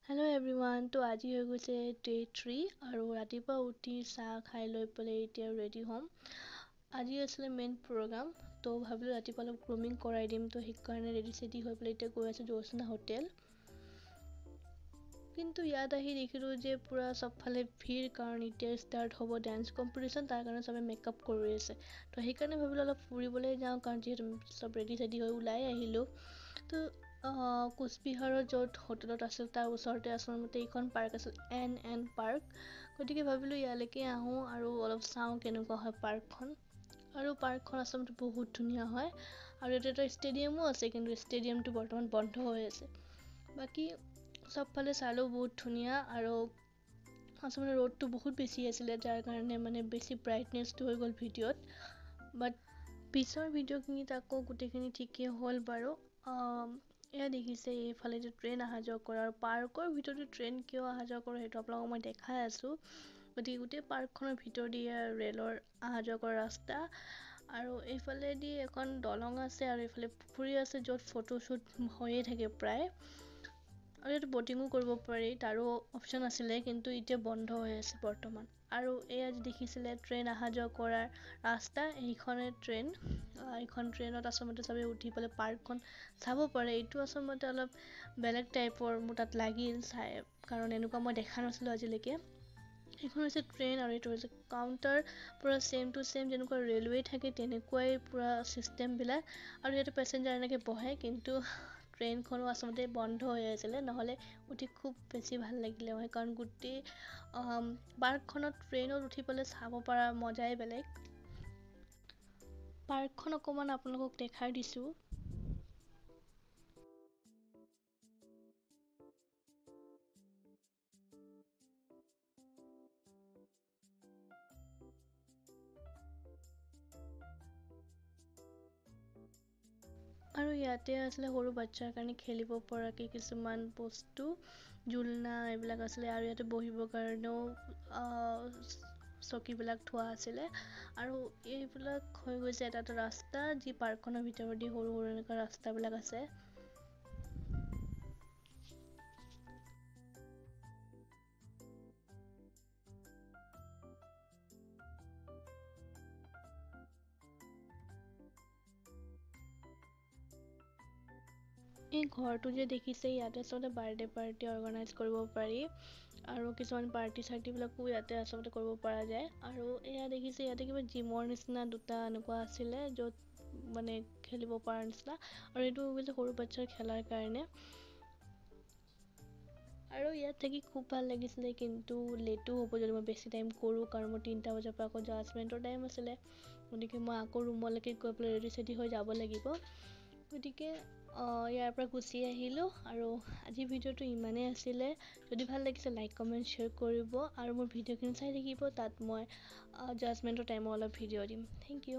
Hello everyone, to আজি হৈ গৈছে day 3 আৰু ৰাতিপুৱা উঠি চাহ খাই লৈ পেলাই এতিয়া ৰেডি হ'ম। আজি আছিলে মেইন প্ৰগ্ৰাম, তো ভাবিলোঁ ৰাতিপুৱা অলপ গ্ৰুমিং কৰাই দিম, তো সেইকাৰণে ৰেডি চেডি হৈ পেলাই এতিয়া গৈ আছোঁ জোৎস্না হোটেল। কিন্তু ইয়াত আহি দেখিলোঁ যে পুৰা চবফালে ভিৰ, কাৰণ এতিয়া ষ্টাৰ্ট হ'ব ডান্স কম্পিটিশ্যন, তাৰ কাৰণে চবে মেকআপ কৰি আছে। তো সেইকাৰণে ভাবিলোঁ অলপ ফুৰিবলৈ যাওঁ, কাৰণ যিহেতু চব ৰেডি চেডি হৈ ওলাই আহিলোঁ। তো কোচবিহাৰৰ য'ত হোটেলত আছিল তাৰ ওচৰতে আচলতে এইখন পাৰ্ক আছিল এন পাৰ্ক, গতিকে ভাবিলোঁ ইয়ালৈকে আহোঁ আৰু অলপ চাওঁ কেনেকুৱা হয় পাৰ্কখন। আৰু পাৰ্কখন আচলতে বহুত ধুনীয়া হয়, আৰু ইয়াতে এটা ষ্টেডিয়ামো আছে, কিন্তু ষ্টেডিয়ামটো বৰ্তমান বন্ধ হৈ আছে। বাকী চবফালে চালেও বহুত ধুনীয়া, আৰু আচলতে ৰ'দটো বহুত বেছি আছিলে, যাৰ কাৰণে মানে বেছি ব্ৰাইটনেছটো হৈ গ'ল ভিডিঅ'ত। বাট পিছৰ ভিডিঅ'খিনিত আকৌ গোটেইখিনি ঠিকেই হ'ল বাৰু। এয়া দেখিছে এইফালেদি ট্ৰেইন অহা যোৱা কৰা, আৰু পাৰ্কৰ ভিতৰতে ট্ৰেইন কিয় অহা যোৱা কৰে সেইটো আপোনালোকক মই দেখাই আছোঁ। গতিকে গোটেই পাৰ্কখনৰ ভিতৰদি ৰেলৰ অহা যোৱা কৰা ৰাস্তা, আৰু এইফালেদি এখন দলং আছে, আৰু এইফালে পুখুৰী আছে য'ত ফটোশ্বুট হৈয়ে থাকে প্ৰায়। আৰু ইয়াত বটিঙো কৰিব পাৰি, তাৰো অপশ্যন আছিলে, কিন্তু এতিয়া বন্ধ হৈ আছে বৰ্তমান। আৰু এয়া দেখিছিলে ট্ৰেইন অহা যোৱা কৰাৰ ৰাস্তা, এইখনে ট্ৰেইন। এইখন ট্ৰেইনত আচলতে চবে উঠি পেলাই পাৰ্কখন চাব পাৰে। এইটো আচলতে অলপ বেলেগ টাইপৰ মোৰ তাত লাগিল চাই, কাৰণ এনেকুৱা মই দেখা নাছিলোঁ আজিলৈকে। এইখন হৈছে ট্ৰেইন, আৰু এইটো হৈছে কাউণ্টাৰ, পূৰা ছেইম টু ছেইম যেনেকুৱা ৰেলৱে থাকে তেনেকুৱাই পূৰা ছিষ্টেমবিলাক। আৰু ইয়াতে পেচেঞ্জাৰ এনেকৈ বহে, কিন্তু ট্ৰেইনখনো আচলতে বন্ধ হৈ আছিলে, নহ'লে উঠি খুব বেছি ভাল লাগিলে হয়, কাৰণ গোটেই পাৰ্কখনত ট্ৰেইনত উঠি পেলাই চাব পৰা মজাই বেলেগ। পাৰ্কখন অকণমান আপোনালোকক দেখাই দিছোঁ। আৰু ইয়াতে আছিলে সৰু বাচ্চাৰ কাৰণে খেলিব পৰাকৈ কিছুমান বস্তু, জোলনা এইবিলাক আছিলে, আৰু ইয়াতে বহিবৰ কাৰণেও চকীবিলাক থোৱা আছিলে। আৰু এইবিলাক হৈ গৈছে এটা ৰাস্তা, যি পাৰ্কখনৰ ভিতৰেদি সৰু সৰু এনেকুৱা ৰাস্তাবিলাক আছে। এই ঘৰটো যে দেখিছে, ইয়াতে আচলতে বাৰ্থডে পাৰ্টি অৰ্গেনাইজ কৰিব পাৰি, আৰু কিছুমান পাৰ্টি চাৰ্টিবিলাকো ইয়াতে আচলতে কৰিব পৰা যায়। আৰু এয়া দেখিছে ইয়াতে কিবা জিমৰ নিচিনা দুটা এনেকুৱা আছিলে, য'ত মানে খেলিব পৰা নিচিনা, আৰু এইটো হৈছে সৰু বাচ্ছাৰ খেলাৰ কাৰণে। আৰু ইয়াত থাকি খুব ভাল লাগিছিলে, কিন্তু লেটো হ'ব যদি মই বেছি টাইম কৰোঁ, কাৰণ মোৰ 3টা বজাৰ পৰা আকৌ জাজমেণ্টৰ টাইম আছিলে, গতিকে মই আকৌ ৰুমলৈকে গৈ পেলাই ৰেডি চেডি হৈ যাব লাগিব। গতিকে ইয়াৰ পৰা গুচি আহিলোঁ, আৰু আজিৰ ভিডিঅ'টো ইমানেই আছিলে। যদি ভাল লাগিছে লাইক কমেণ্ট শ্বেয়াৰ কৰিব, আৰু মোৰ ভিডিঅ'খিনি চাই থাকিব, তাত মই জাজমেণ্টৰ টাইমৰ অলপ ভিডিঅ' দিম। Thank U.